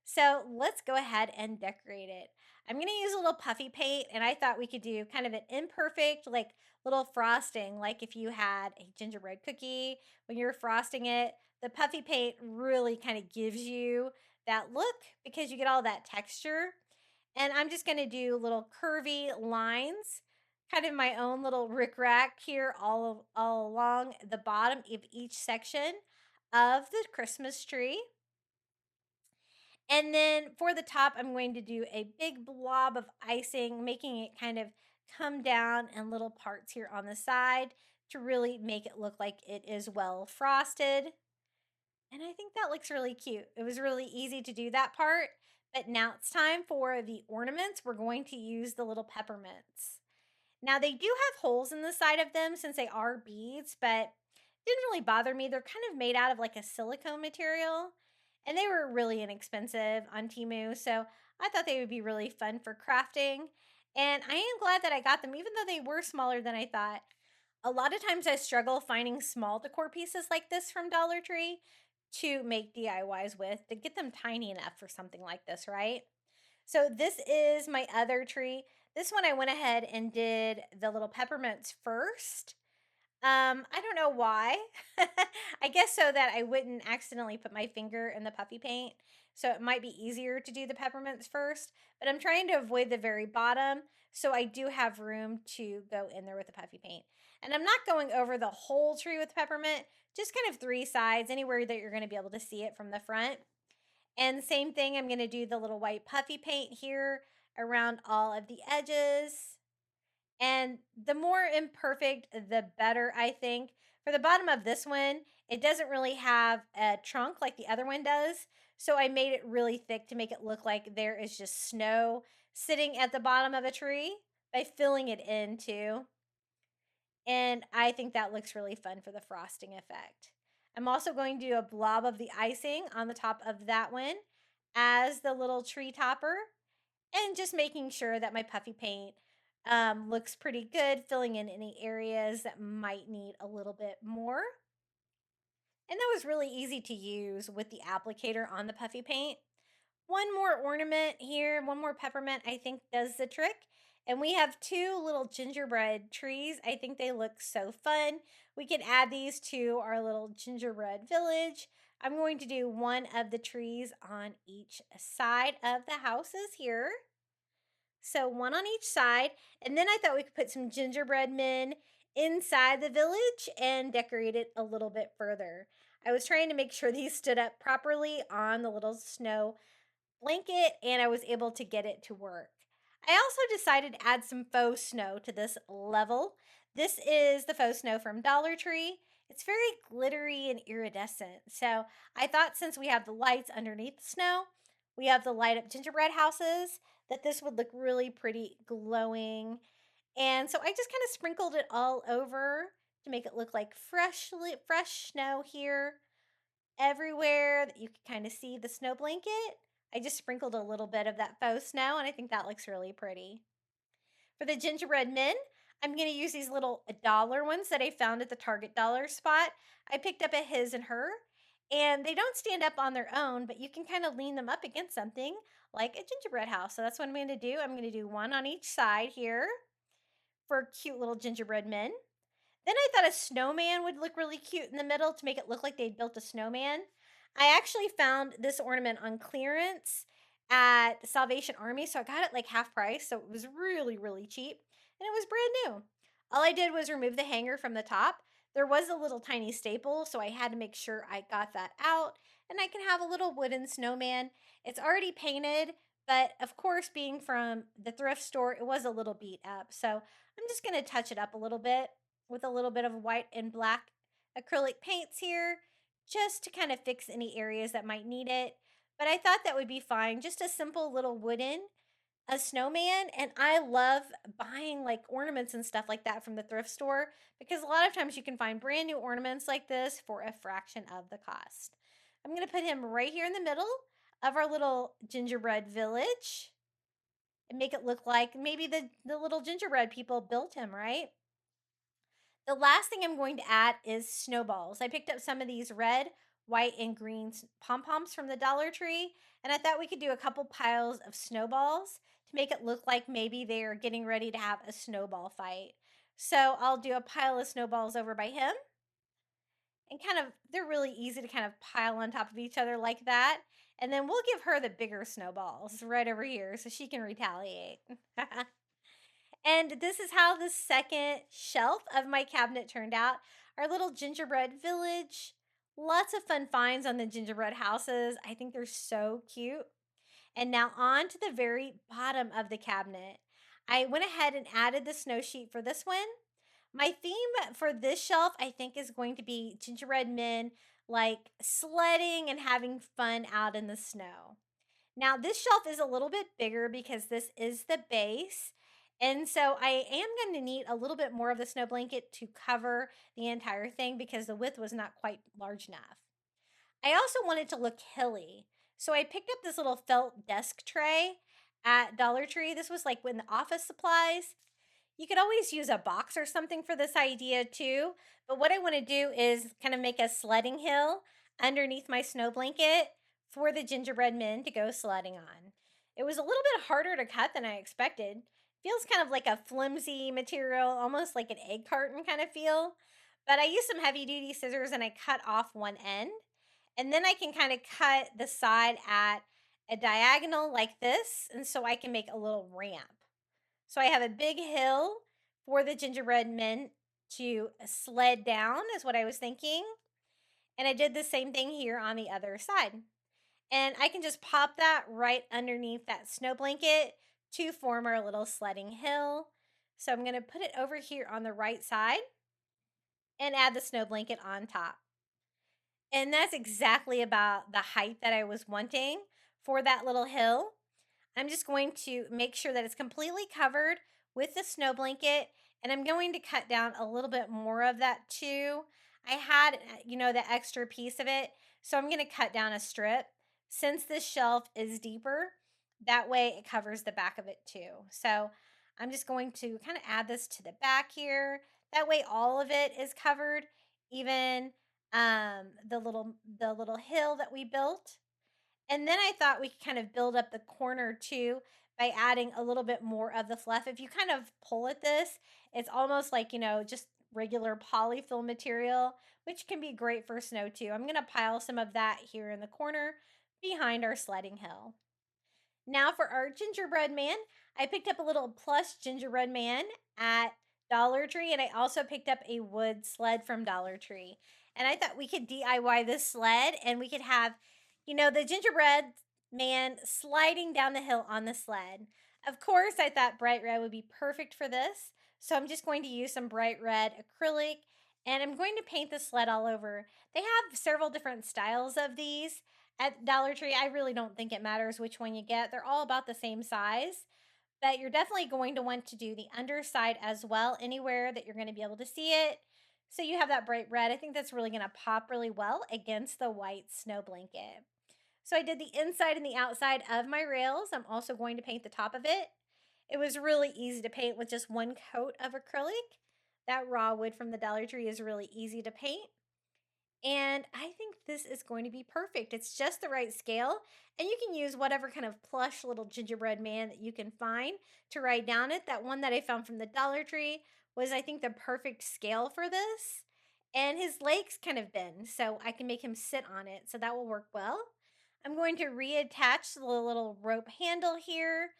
So let's go ahead and decorate it. I'm going to use a little puffy paint, and I thought we could do kind of an imperfect, like little frosting, like if you had a gingerbread cookie when you're frosting it. The puffy paint really kind of gives you that look because you get all that texture. And I'm just going to do little curvy lines, kind of my own little rickrack here all along the bottom of each section of the Christmas tree. And then for the top, I'm going to do a big blob of icing, making it kind of come down in little parts here on the side to really make it look like it is well frosted. And I think that looks really cute. It was really easy to do that part. But now it's time for the ornaments. We're going to use the little peppermints. Now they do have holes in the side of them since they are beads, but it didn't really bother me. They're kind of made out of like a silicone material, and they were really inexpensive on Temu, so I thought they would be really fun for crafting. And I am glad that I got them, even though they were smaller than I thought. A lot of times I struggle finding small decor pieces like this from Dollar Tree to make DIYs with, to get them tiny enough for something like this, right? So this is my other tree. This one I went ahead and did the little peppermints first. I don't know why. I guess so that I wouldn't accidentally put my finger in the puffy paint. So it might be easier to do the peppermints first, but I'm trying to avoid the very bottom, so I do have room to go in there with the puffy paint. And I'm not going over the whole tree with peppermint, just kind of three sides, anywhere that you're going to be able to see it from the front. And same thing, I'm going to do the little white puffy paint here around all of the edges. And the more imperfect, the better, I think. For the bottom of this one, it doesn't really have a trunk like the other one does. So I made it really thick to make it look like there is just snow sitting at the bottom of a tree by filling it in too. And I think that looks really fun for the frosting effect. I'm also going to do a blob of the icing on the top of that one as the little tree topper, and just making sure that my puffy paint looks pretty good, filling in any areas that might need a little bit more. And that was really easy to use with the applicator on the puffy paint. One more ornament here, one more peppermint, I think does the trick. And we have two little gingerbread trees. I think they look so fun. We can add these to our little gingerbread village. I'm going to do one of the trees on each side of the houses here. So one on each side. And then I thought we could put some gingerbread men inside the village and decorate it a little bit further. I was trying to make sure these stood up properly on the little snow blanket, and I was able to get it to work. I also decided to add some faux snow to this level. This is the faux snow from Dollar Tree. It's very glittery and iridescent. So I thought since we have the lights underneath the snow, we have the light up gingerbread houses, that this would look really pretty glowing. And so I just kind of sprinkled it all over to make it look like fresh snow here everywhere that you can kind of see the snow blanket. I just sprinkled a little bit of that faux snow, and I think that looks really pretty. For the gingerbread men, I'm going to use these little dollar ones that I found at the Target dollar spot. I picked up at his and her, and they don't stand up on their own, but you can kind of lean them up against something like a gingerbread house. So that's what I'm going to do. I'm going to do one on each side here for cute little gingerbread men. Then I thought a snowman would look really cute in the middle to make it look like they'd built a snowman. I actually found this ornament on clearance at the Salvation Army, so I got it like half price, so it was really, really cheap, and it was brand new. All I did was remove the hanger from the top. There was a little tiny staple, so I had to make sure I got that out, and I can have a little wooden snowman. It's already painted, but of course, being from the thrift store, it was a little beat up, so I'm just going to touch it up a little bit with a little bit of white and black acrylic paints here just to kind of fix any areas that might need it. But I thought that would be fine. Just a simple little wooden a snowman. And I love buying like ornaments and stuff like that from the thrift store, because a lot of times you can find brand new ornaments like this for a fraction of the cost. I'm going to put him right here in the middle of our little gingerbread village and make it look like maybe the little gingerbread people built him, right? The last thing I'm going to add is snowballs. I picked up some of these red, white, and green pom-poms from the Dollar Tree, and I thought we could do a couple piles of snowballs to make it look like maybe they're getting ready to have a snowball fight. So I'll do a pile of snowballs over by him, and kind of, they're really easy to kind of pile on top of each other like that. And then we'll give her the bigger snowballs right over here so she can retaliate. And this is how the second shelf of my cabinet turned out. Our little gingerbread village. Lots of fun finds on the gingerbread houses. I think they're so cute. And now on to the very bottom of the cabinet. I went ahead and added the snow sheet for this one. My theme for this shelf, I think, is going to be gingerbread men like sledding and having fun out in the snow. Now, this shelf is a little bit bigger because this is the base. And so I am going to need a little bit more of the snow blanket to cover the entire thing because the width was not quite large enough. I also wanted to look hilly. So I picked up this little felt desk tray at Dollar Tree. This was like in the office supplies. You could always use a box or something for this idea too. But what I want to do is kind of make a sledding hill underneath my snow blanket for the gingerbread men to go sledding on. It was a little bit harder to cut than I expected. Feels kind of like a flimsy material, almost like an egg carton kind of feel. But I used some heavy duty scissors and I cut off one end. And then I can kind of cut the side at a diagonal like this. And so I can make a little ramp. So I have a big hill for the gingerbread men to sled down, is what I was thinking. And I did the same thing here on the other side. And I can just pop that right underneath that snow blanket to form our little sledding hill. So I'm going to put it over here on the right side and add the snow blanket on top. And that's exactly about the height that I was wanting for that little hill. I'm just going to make sure that it's completely covered with the snow blanket, and I'm going to cut down a little bit more of that too. I had, the extra piece of it, so I'm going to cut down a strip since this shelf is deeper. That way it covers the back of it too. So I'm just going to kind of add this to the back here. That way all of it is covered, even the little hill that we built. And then I thought we could kind of build up the corner too by adding a little bit more of the fluff. If you kind of pull at this, it's almost like, just regular polyfill material, which can be great for snow too. I'm going to pile some of that here in the corner behind our sledding hill. Now for our gingerbread man, I picked up a little plush gingerbread man at Dollar Tree, and I also picked up a wood sled from Dollar Tree. And I thought we could DIY this sled and we could have, the gingerbread man sliding down the hill on the sled. Of course, I thought bright red would be perfect for this. So I'm just going to use some bright red acrylic and I'm going to paint the sled all over. They have several different styles of these at Dollar Tree. I really don't think it matters which one you get. They're all about the same size, but you're definitely going to want to do the underside as well, anywhere that you're going to be able to see it. So you have that bright red. I think that's really going to pop really well against the white snow blanket. So I did the inside and the outside of my rails. I'm also going to paint the top of it. It was really easy to paint with just one coat of acrylic. That raw wood from the Dollar Tree is really easy to paint. And I think this is going to be perfect. It's just the right scale. And you can use whatever kind of plush little gingerbread man that you can find to write down it. That one that I found from the Dollar Tree was, I think, the perfect scale for this. And his legs kind of bend, so I can make him sit on it. So that will work well. I'm going to reattach the little rope handle here.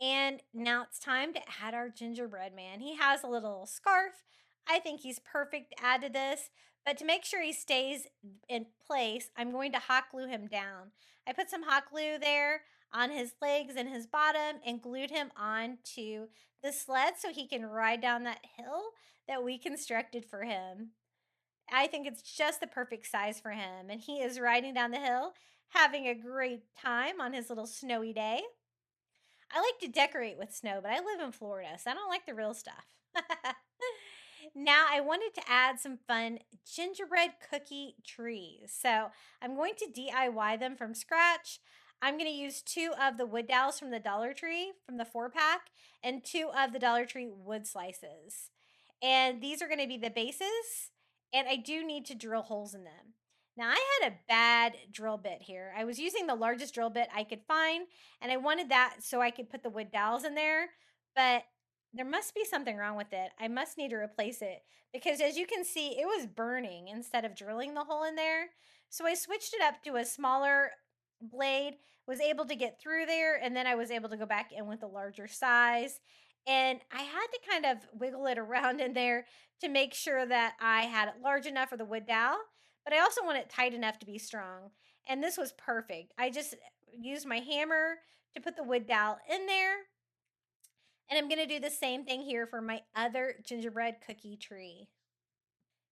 And now it's time to add our gingerbread man. He has a little scarf. I think he's perfect to add to this. But to make sure he stays in place, I'm going to hot glue him down. I put some hot glue there on his legs and his bottom and glued him onto the sled so he can ride down that hill that we constructed for him. I think it's just the perfect size for him. And he is riding down the hill, having a great time on his little snowy day. I like to decorate with snow, but I live in Florida, so I don't like the real stuff. Now I wanted to add some fun gingerbread cookie trees. So I'm going to DIY them from scratch. I'm going to use 2 of the wood dowels from the Dollar Tree from the 4-pack and 2 of the Dollar Tree wood slices. And these are going to be the bases, and I do need to drill holes in them. Now I had a bad drill bit here. I was using the largest drill bit I could find, and I wanted that so I could put the wood dowels in there, but there must be something wrong with it. I must need to replace it because as you can see, it was burning instead of drilling the hole in there. So I switched it up to a smaller blade, was able to get through there, and then I was able to go back in with a larger size. And I had to kind of wiggle it around in there to make sure that I had it large enough for the wood dowel, but I also want it tight enough to be strong. And this was perfect. I just used my hammer to put the wood dowel in there. And I'm going to do the same thing here for my other gingerbread cookie tree.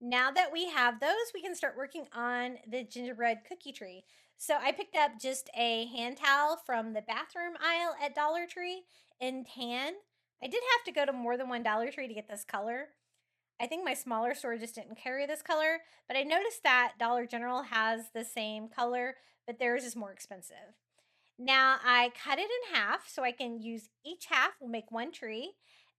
Now that we have those, we can start working on the gingerbread cookie tree. So I picked up just a hand towel from the bathroom aisle at Dollar Tree in tan. I did have to go to more than one Dollar Tree to get this color. I think my smaller store just didn't carry this color, but I noticed that Dollar General has the same color, but theirs is more expensive. Now I cut it in half so I can use each half will make one tree.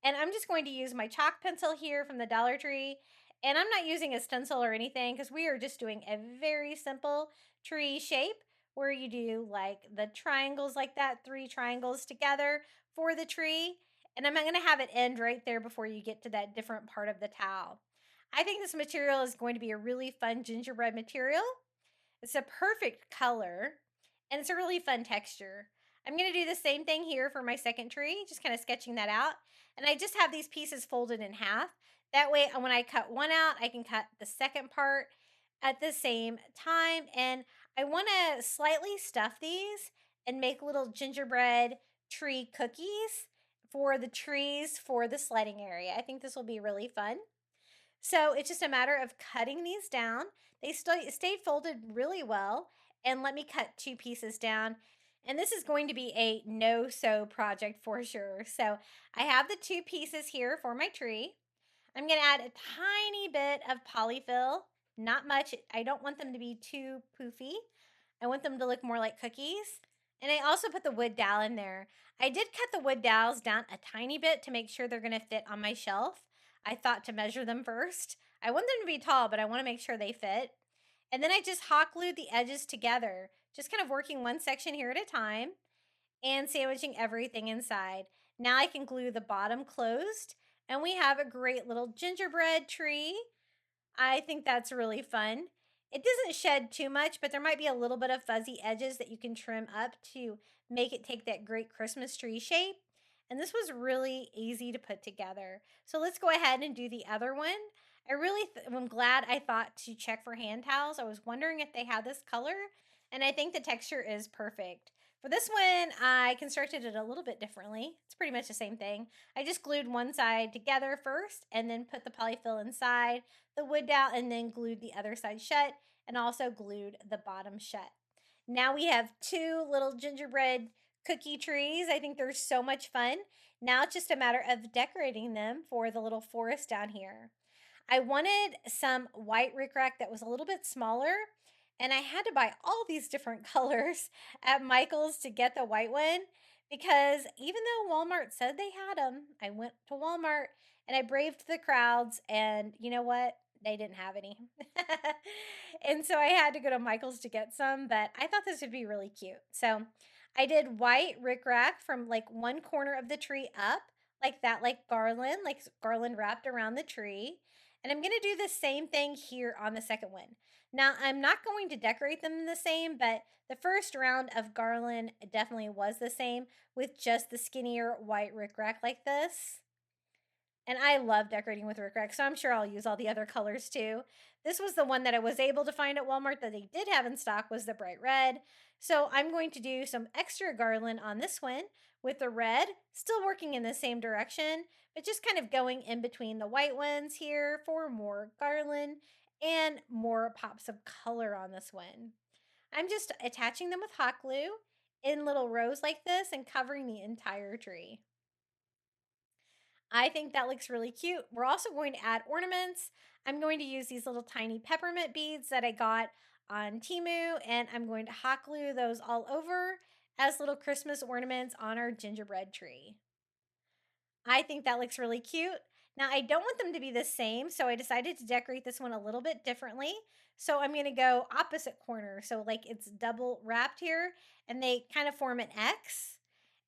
And I'm just going to use my chalk pencil here from the Dollar Tree. And I'm not using a stencil or anything because we are just doing a very simple tree shape where you do like the triangles like that, 3 triangles together for the tree. And I'm not going to have it end right there before you get to that different part of the towel. I think this material is going to be a really fun gingerbread material. It's a perfect color and it's a really fun texture. I'm going to do the same thing here for my second tree, just kind of sketching that out. And I just have these pieces folded in half. That way, when I cut one out, I can cut the second part at the same time. And I want to slightly stuff these and make little gingerbread tree cookies for the trees for the sledding area. I think this will be really fun. So it's just a matter of cutting these down. They stayed folded really well. And let me cut 2 pieces down. And this is going to be a no-sew project for sure. So I have the 2 pieces here for my tree. I'm going to add a tiny bit of polyfill. Not much. I don't want them to be too poofy. I want them to look more like cookies. And I also put the wood dowel in there. I did cut the wood dowels down a tiny bit to make sure they're going to fit on my shelf. I thought to measure them first. I want them to be tall, but I want to make sure they fit. And then I just hot glued the edges together, just kind of working one section here at a time and sandwiching everything inside. Now I can glue the bottom closed and we have a great little gingerbread tree. I think that's really fun. It doesn't shed too much, but there might be a little bit of fuzzy edges that you can trim up to make it take that great Christmas tree shape. And this was really easy to put together. So let's go ahead and do the other one. I really am glad I thought to check for hand towels. I was wondering if they had this color, and I think the texture is perfect. For this one, I constructed it a little bit differently. It's pretty much the same thing. I just glued one side together first and then put the polyfill inside the wood dowel and then glued the other side shut and also glued the bottom shut. Now we have two little gingerbread cookie trees. I think they're so much fun. Now it's just a matter of decorating them for the little forest down here. I wanted some white rickrack that was a little bit smaller, and I had to buy all these different colors at Michael's to get the white one because even though Walmart said they had them, I went to Walmart and I braved the crowds, and you know what? They didn't have any. And so I had to go to Michael's to get some, but I thought this would be really cute. So I did white rickrack from like one corner of the tree up, like that, like garland wrapped around the tree. And I'm going to do the same thing here on the second one. Now, I'm not going to decorate them the same, but the first round of garland definitely was the same with just the skinnier white rickrack like this. And I love decorating with rickrack, so I'm sure I'll use all the other colors too. This was the one that I was able to find at Walmart that they did have in stock was the bright red. So I'm going to do some extra garland on this one with the red, still working in the same direction, but just kind of going in between the white ones here for more garland and more pops of color on this one. I'm just attaching them with hot glue in little rows like this and covering the entire tree. I think that looks really cute. We're also going to add ornaments. I'm going to use these little tiny peppermint beads that I got on Temu, and I'm going to hot glue those all over as little Christmas ornaments on our gingerbread tree. I think that looks really cute. Now, I don't want them to be the same, so I decided to decorate this one a little bit differently. So I'm going to go opposite corner. So like it's double wrapped here, and they kind of form an X.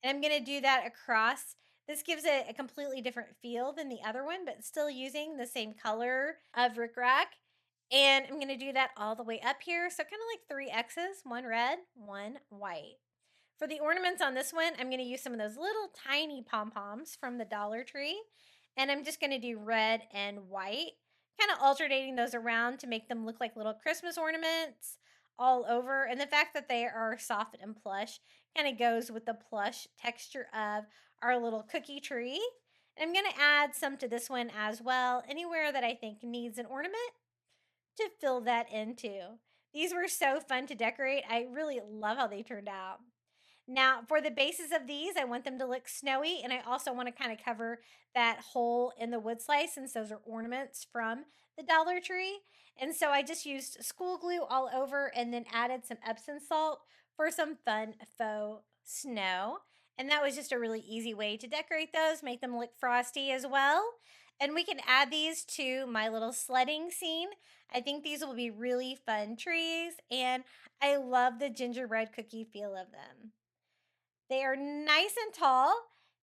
And I'm going to do that across. This gives it a completely different feel than the other one, but still using the same color of rickrack. And I'm going to do that all the way up here. So kind of like three X's, one red, one white. For the ornaments on this one, I'm going to use some of those little tiny pom-poms from the Dollar Tree. And I'm just going to do red and white, kind of alternating those around to make them look like little Christmas ornaments all over. And the fact that they are soft and plush kind of goes with the plush texture of our little cookie tree. And I'm going to add some to this one as well, anywhere that I think needs an ornament to fill that into. These were so fun to decorate. I really love how they turned out. Now, for the bases of these, I want them to look snowy, and I also want to kind of cover that hole in the wood slice since those are ornaments from the Dollar Tree. And so I just used school glue all over and then added some Epsom salt for some fun faux snow. And that was just a really easy way to decorate those, make them look frosty as well. And we can add these to my little sledding scene. I think these will be really fun trees, and I love the gingerbread cookie feel of them. They are nice and tall.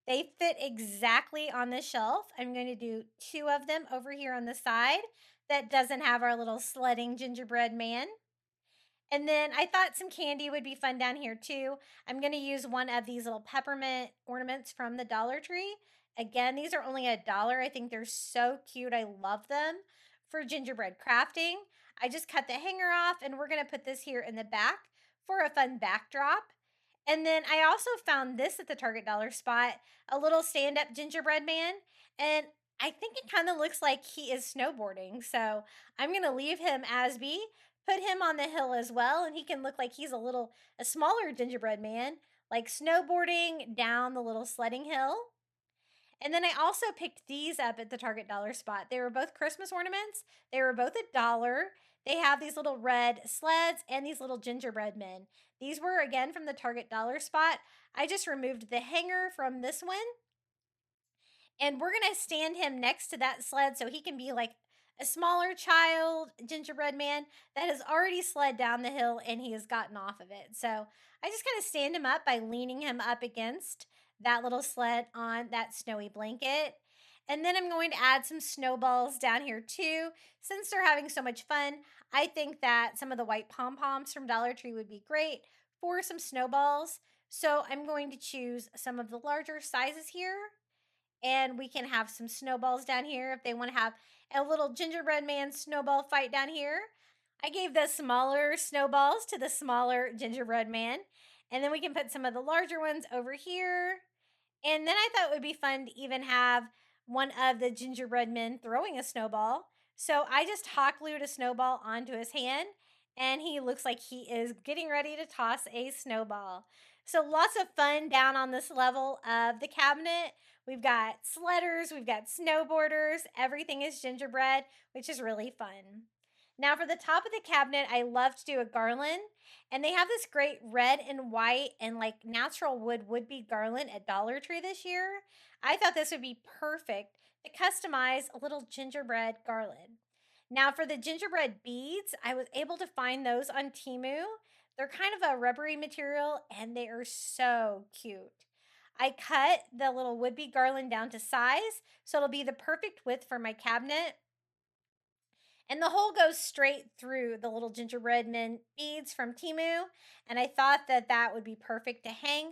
They fit exactly on the shelf. I'm going to do two of them over here on the side that doesn't have our little sledding gingerbread man. And then I thought some candy would be fun down here too. I'm going to use one of these little peppermint ornaments from the Dollar Tree. Again, these are only $1. I think they're so cute. I love them for gingerbread crafting. I just cut the hanger off, and we're going to put this here in the back for a fun backdrop. And then I also found this at the Target dollar spot, a little stand-up gingerbread man. And I think it kind of looks like he is snowboarding. So I'm going to leave him as be, put him on the hill as well, and he can look like he's a smaller gingerbread man, like snowboarding down the little sledding hill. And then I also picked these up at the Target dollar spot. They were both Christmas ornaments. They were both $1. They have these little red sleds and these little gingerbread men. These were again from the Target dollar spot. I just removed the hanger from this one, and we're going to stand him next to that sled so he can be like a smaller child gingerbread man that has already sled down the hill and he has gotten off of it. So I just kind of stand him up by leaning him up against that little sled on that snowy blanket. And then I'm going to add some snowballs down here too. Since they're having so much fun, I think that some of the white pom-poms from Dollar Tree would be great for some snowballs. So I'm going to choose some of the larger sizes here, and we can have some snowballs down here if they want to have a little gingerbread man snowball fight down here. I gave the smaller snowballs to the smaller gingerbread man, and then we can put some of the larger ones over here. And then I thought it would be fun to even have one of the gingerbread men throwing a snowball. So I just hot glued a snowball onto his hand, and he looks like he is getting ready to toss a snowball. So lots of fun down on this level of the cabinet. We've got sledders, we've got snowboarders, everything is gingerbread, which is really fun. Now for the top of the cabinet, I love to do a garland, and they have this great red and white and like natural wood bead garland at Dollar Tree this year. I thought this would be perfect to customize a little gingerbread garland. Now for the gingerbread beads, I was able to find those on Temu. They're kind of a rubbery material and they are so cute. I cut the little wood bead garland down to size so it'll be the perfect width for my cabinet. And the hole goes straight through the little gingerbread men beads from Temu. And I thought that that would be perfect to hang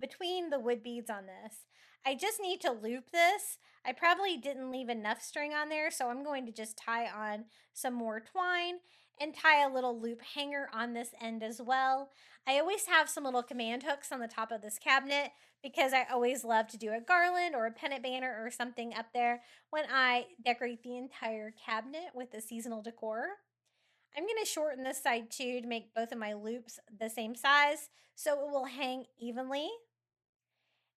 between the wood beads on this. I just need to loop this. I probably didn't leave enough string on there, so I'm going to just tie on some more twine and tie a little loop hanger on this end as well. I always have some little command hooks on the top of this cabinet because I always love to do a garland or a pennant banner or something up there when I decorate the entire cabinet with the seasonal decor. I'm going to shorten this side too to make both of my loops the same size so it will hang evenly.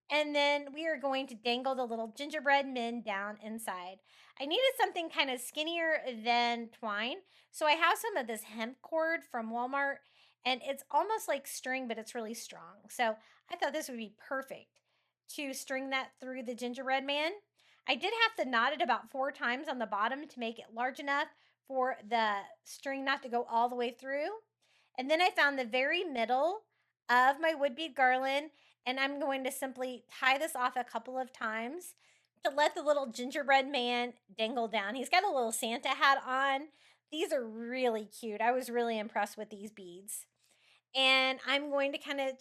And then we are going to dangle the little gingerbread men down inside. I needed something kind of skinnier than twine. So I have some of this hemp cord from Walmart, and it's almost like string, but it's really strong. So I thought this would be perfect to string that through the gingerbread man. I did have to knot it about 4 times on the bottom to make it large enough for the string not to go all the way through. And then I found the very middle of my wood bead garland, and I'm going to simply tie this off a couple of times to let the little gingerbread man dangle down. He's got a little Santa hat on. These are really cute. I was really impressed with these beads. And I'm going to kind of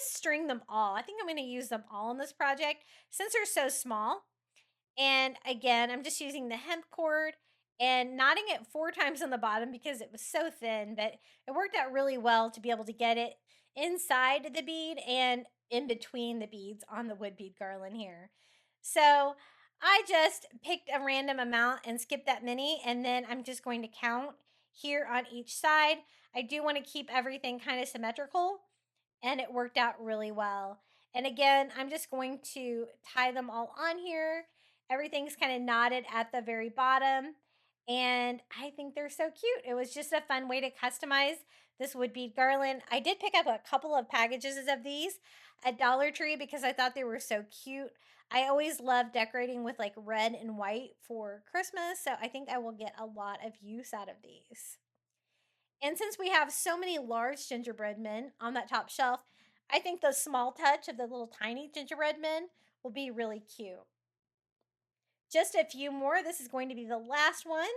string them all. I think I'm going to use them all in this project since they're so small. And again, I'm just using the hemp cord and knotting it 4 times on the bottom because it was so thin, but it worked out really well to be able to get it inside the bead and in between the beads on the wood bead garland here. So I just picked a random amount and skipped that many, and then I'm just going to count here on each side. I do want to keep everything kind of symmetrical, and it worked out really well. And again, I'm just going to tie them all on here. Everything's kind of knotted at the very bottom, and I think they're so cute. It was just a fun way to customize this wood bead garland. I did pick up a couple of packages of these at Dollar Tree because I thought they were so cute. I always love decorating with like red and white for Christmas, so I think I will get a lot of use out of these. And since we have so many large gingerbread men on that top shelf, I think the small touch of the little tiny gingerbread men will be really cute. Just a few more. This is going to be the last one.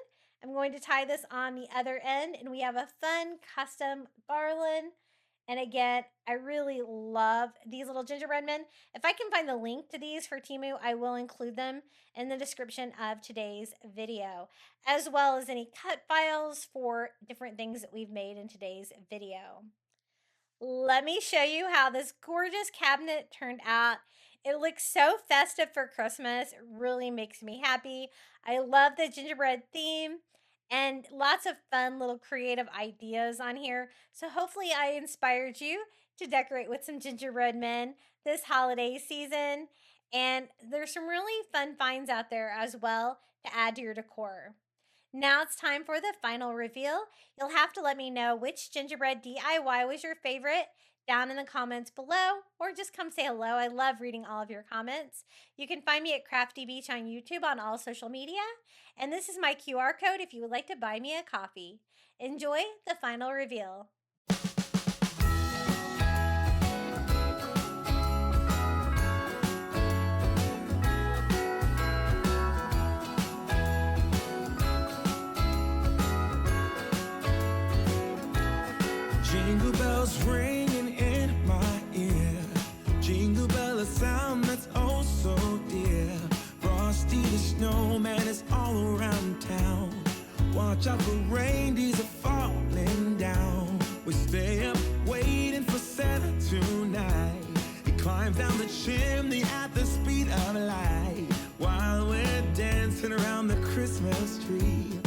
I'm going to tie this on the other end, and we have a fun custom garland. And again, I really love these little gingerbread men. If I can find the link to these for Temu, I will include them in the description of today's video, as well as any cut files for different things that we've made in today's video. Let me show you how this gorgeous cabinet turned out. It looks so festive for Christmas. It really makes me happy. I love the gingerbread theme and lots of fun little creative ideas on here. So hopefully I inspired you to decorate with some gingerbread men this holiday season. And there's some really fun finds out there as well to add to your decor. Now it's time for the final reveal. You'll have to let me know which gingerbread DIY was your favorite down in the comments below, or just come say hello. I love reading all of your comments. You can find me at Crafty Beach on YouTube on all social media, and this is my QR code if you would like to buy me a coffee. Enjoy the final reveal. at the speed of light while we're dancing around the Christmas tree,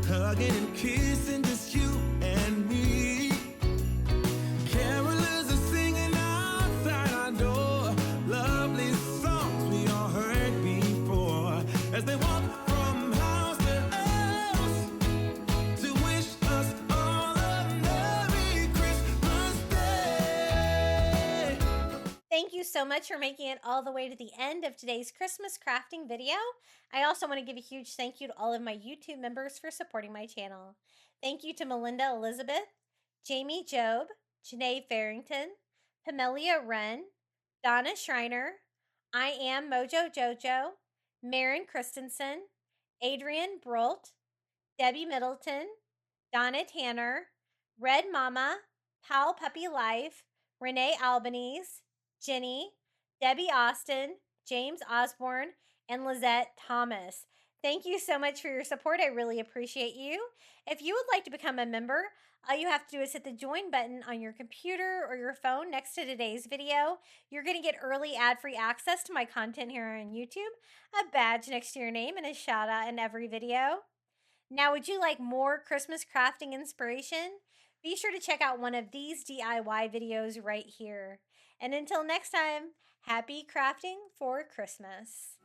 hugging and kissing just you and me. Carolers are singing outside our door, lovely songs we all heard before, as they walk from house to house to wish us all a Merry Christmas Day. Thank you so much for making it all the way to the end of today's Christmas crafting video. I also want to give a huge thank you to all of my YouTube members for supporting my channel. Thank you to Melinda Elizabeth, Jamie Job, Janae Farrington, Pamelia Wren, Donna Schreiner, I Am Mojo Jojo, Marin Christensen, Adrian Brolt, Debbie Middleton, Donna Tanner, Red Mama, Pal Puppy Life, Renee Albanese, Jenny, Debbie Austin, James Osborne, and Lizette Thomas. Thank you so much for your support. I really appreciate you. If you would like to become a member, all you have to do is hit the join button on your computer or your phone next to today's video. You're going to get early ad-free access to my content here on YouTube, a badge next to your name, and a shout out in every video. Now, would you like more Christmas crafting inspiration? Be sure to check out one of these DIY videos right here. And until next time, happy crafting for Christmas.